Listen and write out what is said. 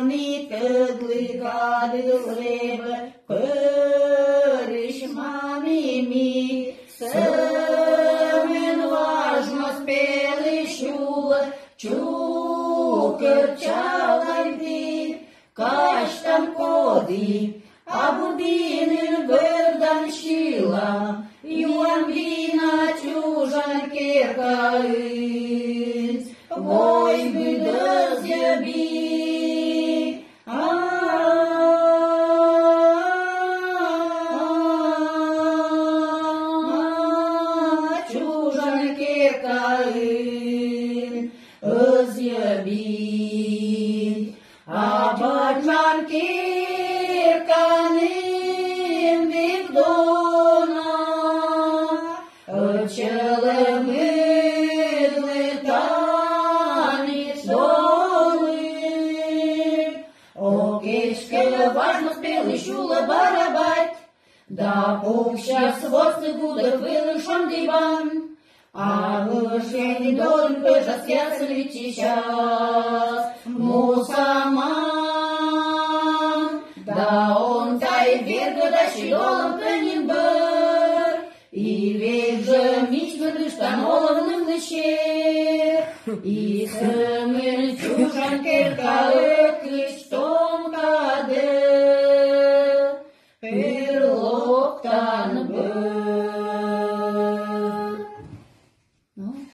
Ionit cât de trebuie, părișmanii mii, să-mi важно spelișulă, ciucă cealaltă, caștam codi, abubinin gârdan șila, Ioan vina ciujan chercăiți, voi bidăți iubi. Îți iubi, abățan chircanim vicdona, cele mâdle tanici dolы, окечке важно спелый шула барабать, да пуща сводцы гудок вылышон диван, а вышень долм пыжа связали сейчас мусаман, да он тай верга да щидолом пенин быр, и век же мичмы дыштаноловным лыщер, и сымыр чушан керкаыр.